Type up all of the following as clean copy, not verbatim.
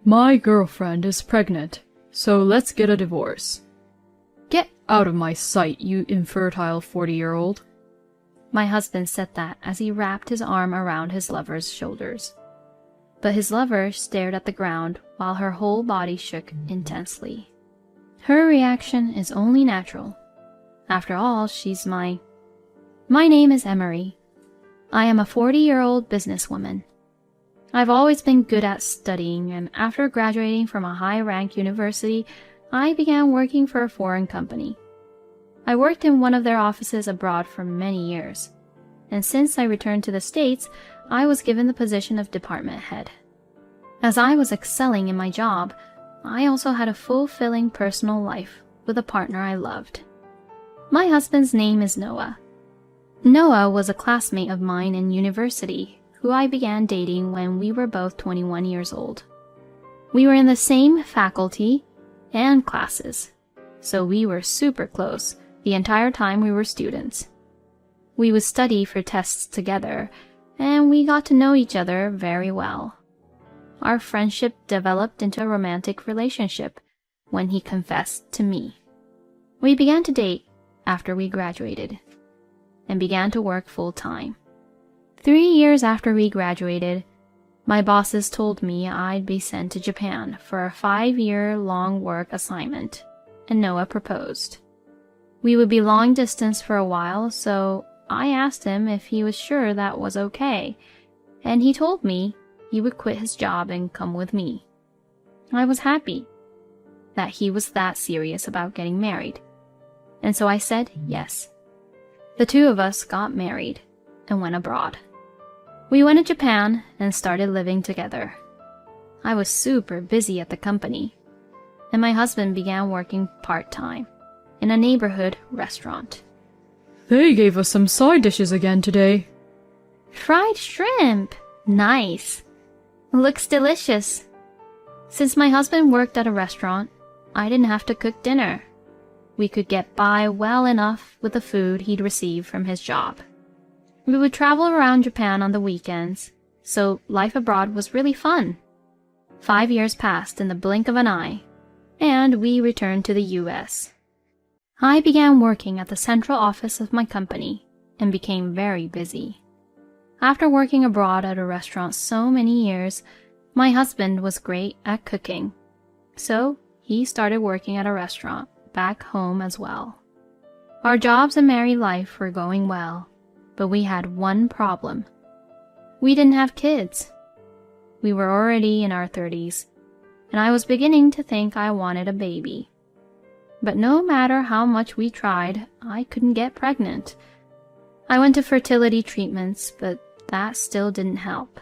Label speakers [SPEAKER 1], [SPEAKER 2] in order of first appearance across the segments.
[SPEAKER 1] My girlfriend is pregnant, so let's get a divorce. Get out of my sight, you infertile 40-year-old.
[SPEAKER 2] My husband said that as he wrapped his arm around his lover's shoulders. But his lover stared at the ground while her whole body shook intensely. Her reaction is only natural. After all, she's My name is Emery. I am a 40-year-old businesswoman. I've always been good at studying, and after graduating from a high-ranked university, I began working for a foreign company. I worked in one of their offices abroad for many years, and since I returned to the States, I was given the position of department head. As I was excelling in my job, I also had a fulfilling personal life with a partner I loved. My husband's name is Noah. Noah was a classmate of mine in university, who I began dating when we were both 21 years old. We were in the same faculty and classes, so we were super close the entire time we were students. We would study for tests together, and we got to know each other very well. Our friendship developed into a romantic relationship when he confessed to me. We began to date after we graduated and began to work full-time. 3 years after we graduated, my bosses told me I'd be sent to Japan for a 5-year-long work assignment, and Noah proposed. We would be long distance for a while, so I asked him if he was sure that was okay, and he told me he would quit his job and come with me. I was happy that he was that serious about getting married, and so I said yes. The two of us got married and went abroad. We went to Japan and started living together. I was super busy at the company, and my husband began working part-time in a neighborhood restaurant.
[SPEAKER 1] They gave us some side dishes again today.
[SPEAKER 2] Fried shrimp! Nice! Looks delicious. Since my husband worked at a restaurant, I didn't have to cook dinner. We could get by well enough with the food he'd receive from his job. We would travel around Japan on the weekends, so life abroad was really fun. 5 years passed in the blink of an eye, and we returned to the US. I began working at the central office of my company and became very busy. After working abroad at a restaurant so many years, my husband was great at cooking, so he started working at a restaurant back home as well. Our jobs and married life were going well, but we had one problem. We didn't have kids. We were already in our 30s, and I was beginning to think I wanted a baby. But no matter how much we tried, I couldn't get pregnant. I went to fertility treatments, but that still didn't help.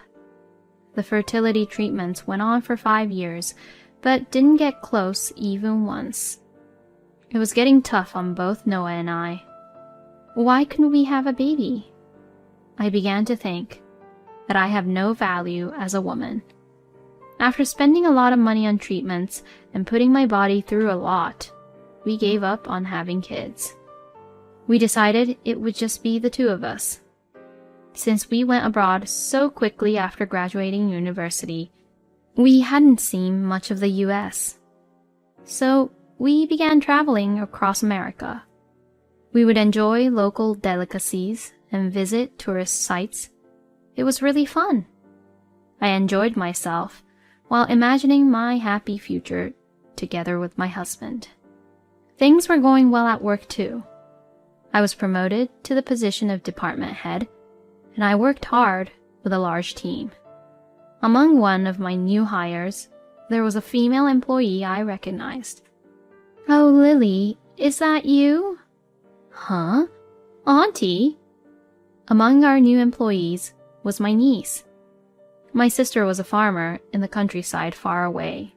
[SPEAKER 2] The fertility treatments went on for 5 years, but didn't get close even once. It was getting tough on both Noah and I. Why couldn't we have a baby? I began to think that I have no value as a woman. After spending a lot of money on treatments and putting my body through a lot, we gave up on having kids. We decided it would just be the two of us. Since we went abroad so quickly after graduating university, we hadn't seen much of the US. So we began traveling across America. We would enjoy local delicacies and visit tourist sites. It was really fun. I enjoyed myself while imagining my happy future together with my husband. Things were going well at work too. I was promoted to the position of department head, and I worked hard with a large team. Among one of my new hires, there was a female employee I recognized. "Oh, Lily, is that you?" "Huh? Auntie?" Among our new employees was my niece. My sister was a farmer in the countryside far away.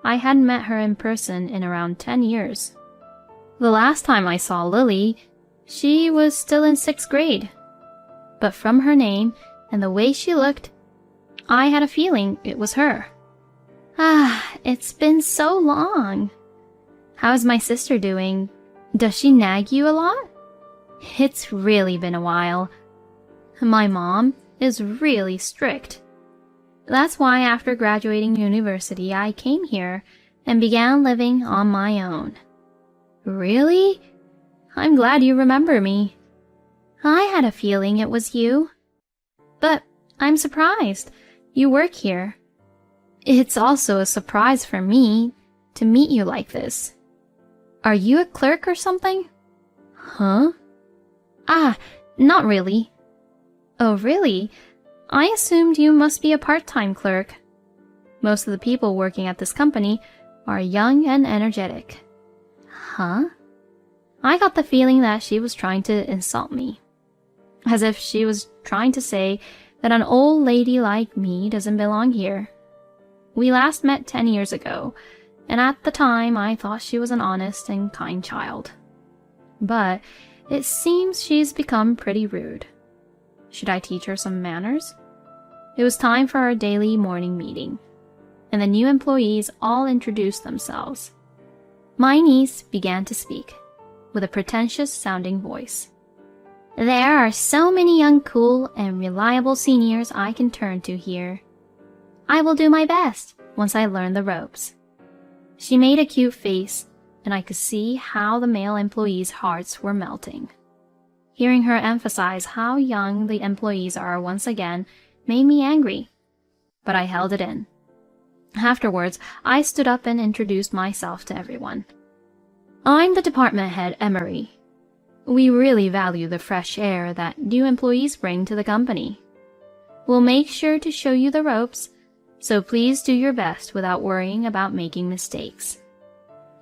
[SPEAKER 2] I hadn't met her in person in around 10 years. The last time I saw Lily, she was still in 6th grade. But from her name and the way she looked, I had a feeling it was her. It's been so long. How's my sister doing? Does she nag you a lot? It's really been a while. My mom is really strict. That's why after graduating university, I came here and began living on my own. Really? I'm glad you remember me. I had a feeling it was you. But I'm surprised. You work here. It's also a surprise for me to meet you like this. Are you a clerk or something? Huh? Ah, not really. Oh, really? I assumed you must be a part-time clerk. Most of the people working at this company are young and energetic. Huh? I got the feeling that she was trying to insult me. As if she was trying to say that an old lady like me doesn't belong here. We last met 10 years ago, and at the time I thought she was an honest and kind child. But it seems she's become pretty rude. Should I teach her some manners? It was time for our daily morning meeting, and the new employees all introduced themselves. My niece began to speak, with a pretentious-sounding voice. There are so many young, cool, and reliable seniors I can turn to here. I will do my best once I learn the ropes. She made a cute face, and I could see how the male employees' hearts were melting. Hearing her emphasize how young the employees are once again made me angry, but I held it in. Afterwards, I stood up and introduced myself to everyone. I'm the department head, Emery. We really value the fresh air that new employees bring to the company. We'll make sure to show you the ropes, so please do your best without worrying about making mistakes.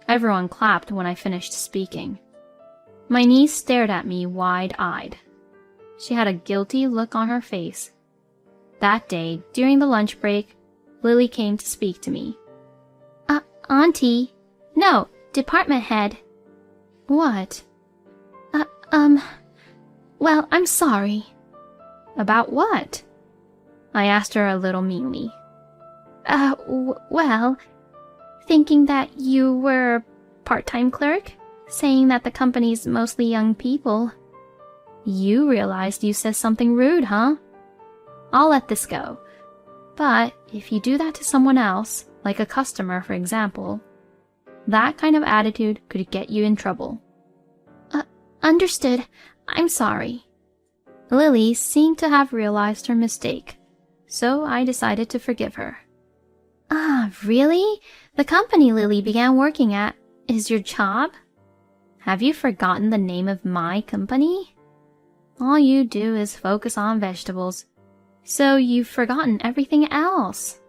[SPEAKER 2] Everyone clapped when I finished speaking. My niece stared at me wide-eyed. She had a guilty look on her face. That day, during the lunch break, Lily came to speak to me. Auntie. No, department head. What? Well, I'm sorry. About what? I asked her a little meanly. Well, thinking that you were a part-time clerk, saying that the company's mostly young people. You realized you said something rude, huh? I'll let this go. But if you do that to someone else, like a customer, for example, that kind of attitude could get you in trouble. Understood. I'm sorry. Lily seemed to have realized her mistake, so I decided to forgive her. Really? The company Lily began working at is your job? Have you forgotten the name of my company? All you do is focus on vegetables, so you've forgotten everything else.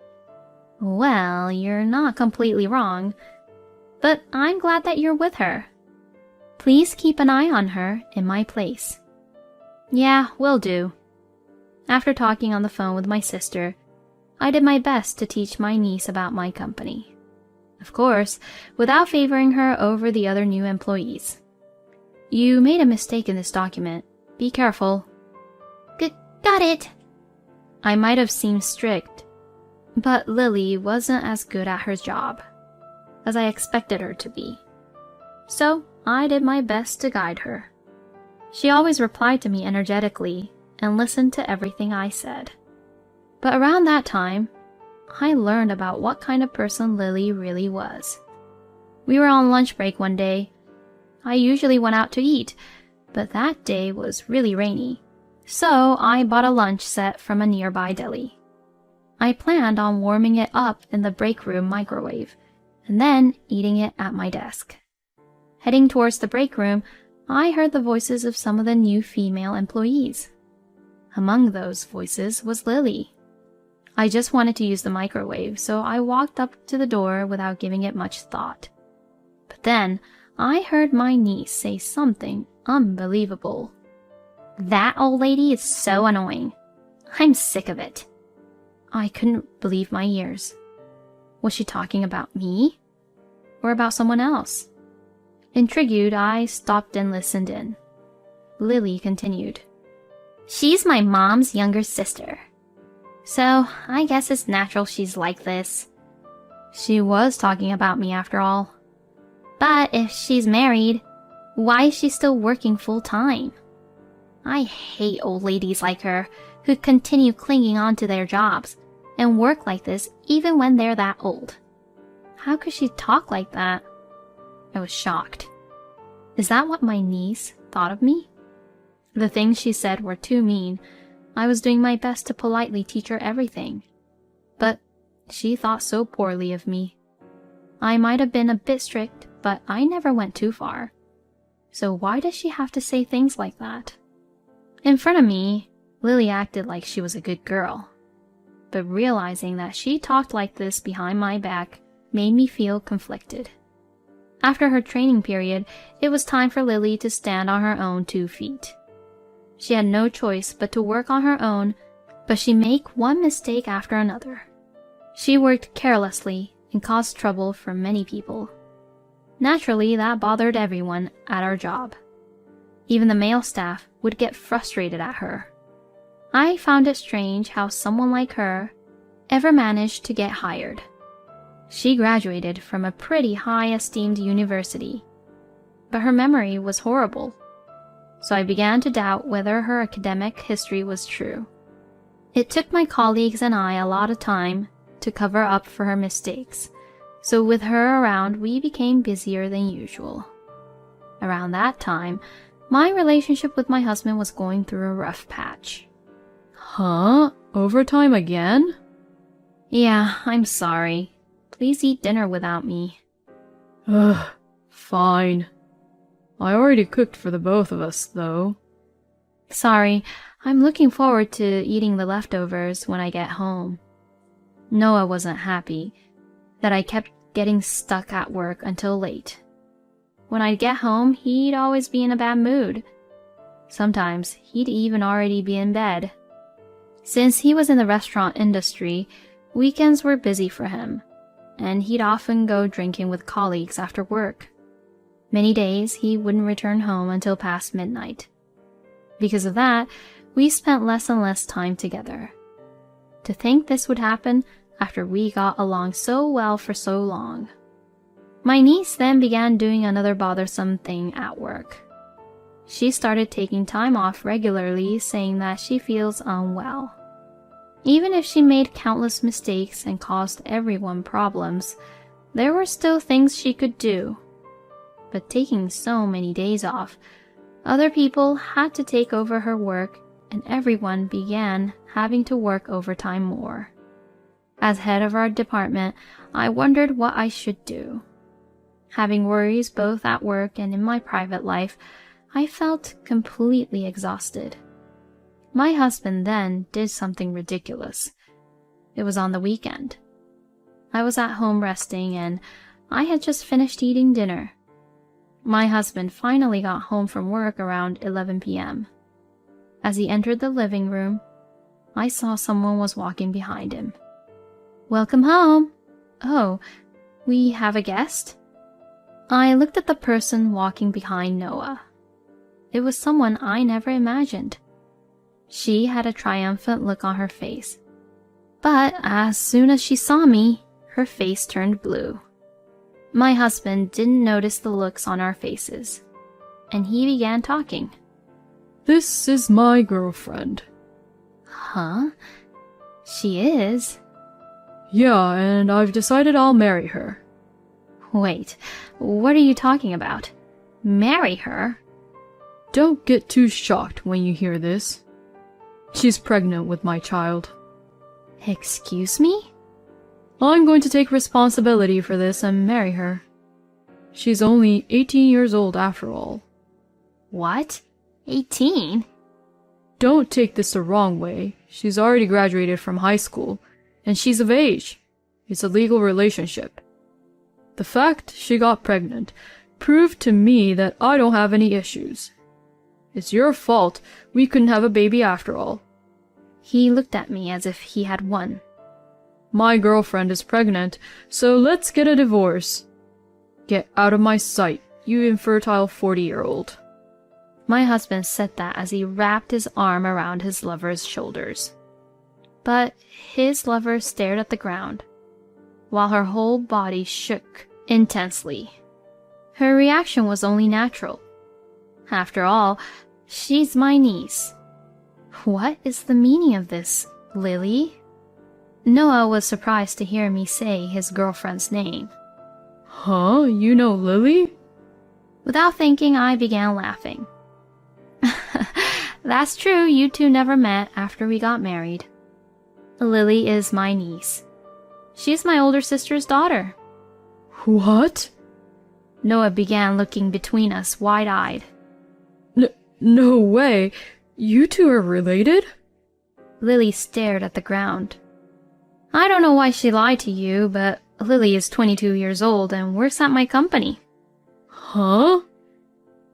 [SPEAKER 2] Well, you're not completely wrong, but I'm glad that you're with her. Please keep an eye on her in my place. Yeah, will do. After talking on the phone with my sister, I did my best to teach my niece about my company. Of course, without favoring her over the other new employees. You made a mistake in this document. Be careful. Got it. I might have seemed strict, but Lily wasn't as good at her job as I expected her to be. So I did my best to guide her. She always replied to me energetically and listened to everything I said. But around that time, I learned about what kind of person Lily really was. We were on lunch break one day. I usually went out to eat, but that day was really rainy, so I bought a lunch set from a nearby deli. I planned on warming it up in the break room microwave, and then eating it at my desk. Heading towards the break room, I heard the voices of some of the new female employees. Among those voices was Lily. I just wanted to use the microwave, so I walked up to the door without giving it much thought. But then, I heard my niece say something unbelievable. That old lady is so annoying. I'm sick of it. I couldn't believe my ears. Was she talking about me? Or about someone else? Intrigued, I stopped and listened in. Lily continued. She's my mom's younger sister. So, I guess it's natural she's like this. She was talking about me after all. But if she's married, why is she still working full-time? I hate old ladies like her who continue clinging on to their jobs, and work like this even when they're that old. How could she talk like that? I was shocked. Is that what my niece thought of me? The things she said were too mean. I was doing my best to politely teach her everything. But she thought so poorly of me. I might have been a bit strict, but I never went too far. So why does she have to say things like that? In front of me, Lily acted like she was a good girl. But realizing that she talked like this behind my back made me feel conflicted. After her training period, it was time for Lily to stand on her own 2 feet. She had no choice but to work on her own, but she made one mistake after another. She worked carelessly and caused trouble for many people. Naturally, that bothered everyone at our job. Even the male staff would get frustrated at her. I found it strange how someone like her ever managed to get hired. She graduated from a pretty high-esteemed university, but her memory was horrible, so I began to doubt whether her academic history was true. It took my colleagues and I a lot of time to cover up for her mistakes, so with her around, we became busier than usual. Around that time, my relationship with my husband was going through a rough patch.
[SPEAKER 1] Huh? Overtime again?
[SPEAKER 2] Yeah, I'm sorry. Please eat dinner without me.
[SPEAKER 1] Ugh, fine. I already cooked for the both of us, though.
[SPEAKER 2] Sorry, I'm looking forward to eating the leftovers when I get home. Noah wasn't happy that I kept getting stuck at work until late. When I'd get home, he'd always be in a bad mood. Sometimes he'd even already be in bed. Since he was in the restaurant industry, weekends were busy for him, and he'd often go drinking with colleagues after work. Many days he wouldn't return home until past midnight. Because of that, we spent less and less time together. To think this would happen after we got along so well for so long. My niece then began doing another bothersome thing at work. She started taking time off regularly, saying that she feels unwell. Even if she made countless mistakes and caused everyone problems, there were still things she could do. But taking so many days off, other people had to take over her work, and everyone began having to work overtime more. As head of our department, I wondered what I should do. Having worries both at work and in my private life, I felt completely exhausted. My husband then did something ridiculous. It was on the weekend. I was at home resting and I had just finished eating dinner. My husband finally got home from work around 11 p.m. As he entered the living room, I saw someone was walking behind him. "Welcome home." "Oh, we have a guest?" I looked at the person walking behind Noah. It was someone I never imagined. She had a triumphant look on her face. But as soon as she saw me, her face turned blue. My husband didn't notice the looks on our faces, and he began talking.
[SPEAKER 1] "This is my girlfriend."
[SPEAKER 2] "Huh? She is?"
[SPEAKER 1] "Yeah, and I've decided I'll marry her."
[SPEAKER 2] "Wait, what are you talking about? Marry her?"
[SPEAKER 1] Don't get too shocked when you hear this. She's pregnant with my child.
[SPEAKER 2] "Excuse me?"
[SPEAKER 1] I'm going to take responsibility for this and marry her. She's only 18 years old after all.
[SPEAKER 2] "What? 18?
[SPEAKER 1] Don't take this the wrong way. She's already graduated from high school, and she's of age. It's a legal relationship. The fact she got pregnant proved to me that I don't have any issues. It's your fault we couldn't have a baby after all.
[SPEAKER 2] He looked at me as if he had won.
[SPEAKER 1] My girlfriend is pregnant, so let's get a divorce. Get out of my sight, you infertile 40-year-old.
[SPEAKER 2] My husband said that as he wrapped his arm around his lover's shoulders. But his lover stared at the ground, while her whole body shook intensely. Her reaction was only natural. After all, she's my niece. What is the meaning of this, Lily? Noah was surprised to hear me say his girlfriend's name.
[SPEAKER 1] Huh? You know Lily?
[SPEAKER 2] Without thinking, I began laughing. That's true, you two never met after we got married. Lily is my niece. She's my older sister's daughter.
[SPEAKER 1] What?
[SPEAKER 2] Noah began looking between us wide-eyed.
[SPEAKER 1] No way. You two are related?
[SPEAKER 2] Lily stared at the ground. I don't know why she lied to you, but Lily is 22 years old and works at my company.
[SPEAKER 1] Huh?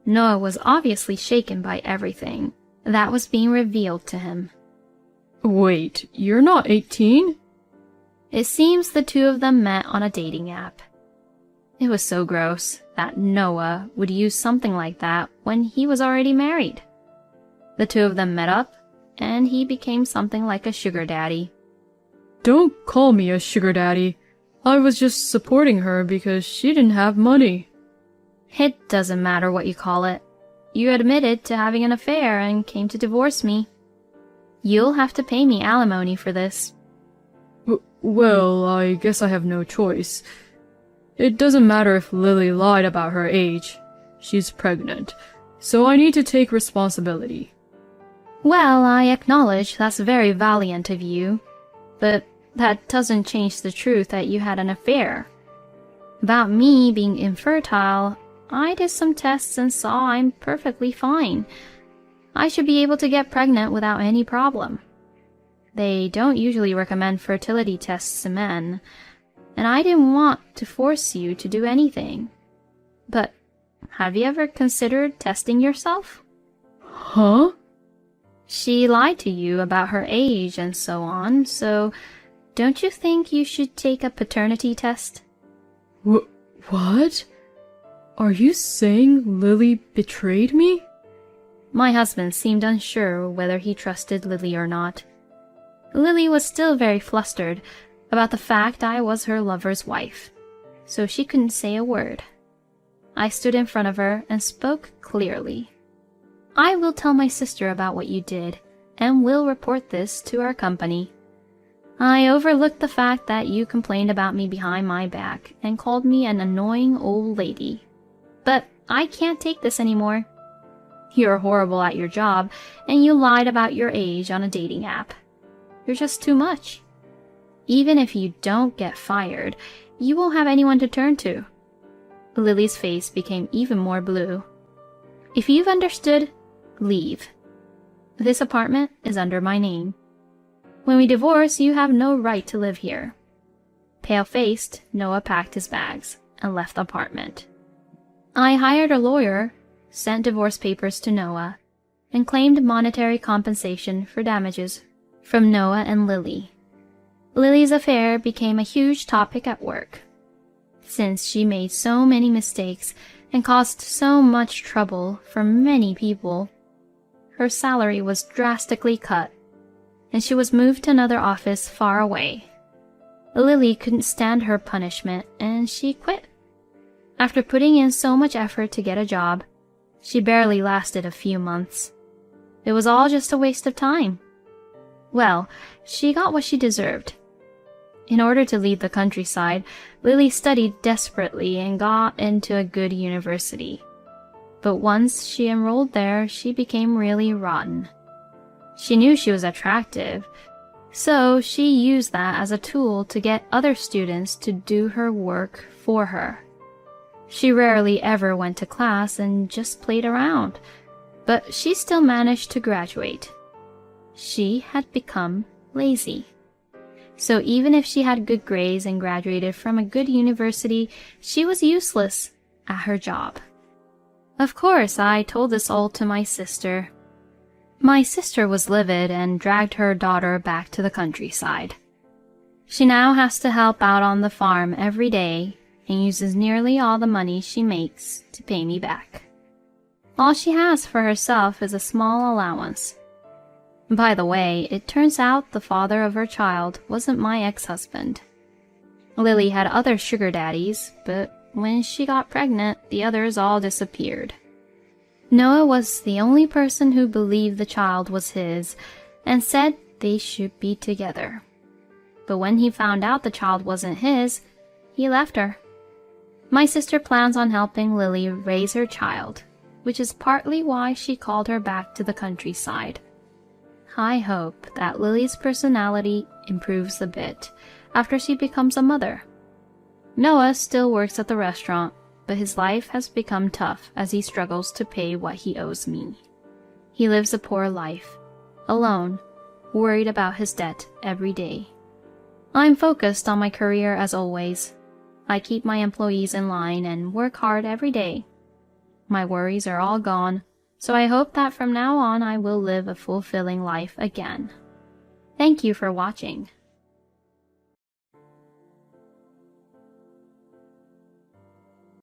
[SPEAKER 2] Noah was obviously shaken by everything that was being revealed to him.
[SPEAKER 1] Wait, you're not 18?
[SPEAKER 2] It seems the two of them met on a dating app. It was so gross that Noah would use something like that when he was already married. The two of them met up, and he became something like a sugar daddy.
[SPEAKER 1] Don't call me a sugar daddy. I was just supporting her because she didn't have money.
[SPEAKER 2] It doesn't matter what you call it. You admitted to having an affair and came to divorce me. You'll have to pay me alimony for this.
[SPEAKER 1] Well, I guess I have no choice. It doesn't matter if Lily lied about her age. She's pregnant, so I need to take responsibility.
[SPEAKER 2] Well, I acknowledge that's very valiant of you, but that doesn't change the truth that you had an affair. About me being infertile, I did some tests and saw I'm perfectly fine. I should be able to get pregnant without any problem. They don't usually recommend fertility tests to men, and I didn't want to force you to do anything. But have you ever considered testing yourself?
[SPEAKER 1] Huh?
[SPEAKER 2] She lied to you about her age and so on, so don't you think you should take a paternity test?
[SPEAKER 1] What? Are you saying Lily betrayed me?
[SPEAKER 2] My husband seemed unsure whether he trusted Lily or not. Lily was still very flustered about the fact I was her lover's wife, so she couldn't say a word. I stood in front of her and spoke clearly. I will tell my sister about what you did, and will report this to our company. I overlooked the fact that you complained about me behind my back and called me an annoying old lady. But I can't take this anymore. You're horrible at your job, and you lied about your age on a dating app. You're just too much. Even if you don't get fired, you won't have anyone to turn to. Lily's face became even more blue. If you've understood, leave. This apartment is under my name. When we divorce, you have no right to live here. Pale-faced, Noah packed his bags and left the apartment. I hired a lawyer, sent divorce papers to Noah, and claimed monetary compensation for damages from Noah and Lily. Lily's affair became a huge topic at work. Since she made so many mistakes and caused so much trouble for many people, her salary was drastically cut, and she was moved to another office far away. Lily couldn't stand her punishment, and she quit. After putting in so much effort to get a job, she barely lasted a few months. It was all just a waste of time. Well, she got what she deserved. In order to leave the countryside, Lily studied desperately and got into a good university. But once she enrolled there, she became really rotten. She knew she was attractive, so she used that as a tool to get other students to do her work for her. She rarely ever went to class and just played around, but she still managed to graduate. She had become lazy. So even if she had good grades and graduated from a good university, she was useless at her job. Of course, I told this all to my sister. My sister was livid and dragged her daughter back to the countryside. She now has to help out on the farm every day and uses nearly all the money she makes to pay me back. All she has for herself is a small allowance. By the way, it turns out the father of her child wasn't my ex-husband. Lily had other sugar daddies, but when she got pregnant, the others all disappeared. Noah was the only person who believed the child was his and said they should be together. but when he found out the child wasn't his, he left her. My sister plans on helping Lily raise her child, which is partly why she called her back to the countryside. I hope that Lily's personality improves a bit after she becomes a mother. Noah still works at the restaurant, but his life has become tough as he struggles to pay what he owes me. He lives a poor life, alone, worried about his debt every day. I'm focused on my career as always. I keep my employees in line and work hard every day. My worries are all gone, so I hope that from now on I will live a fulfilling life again. Thank you for watching.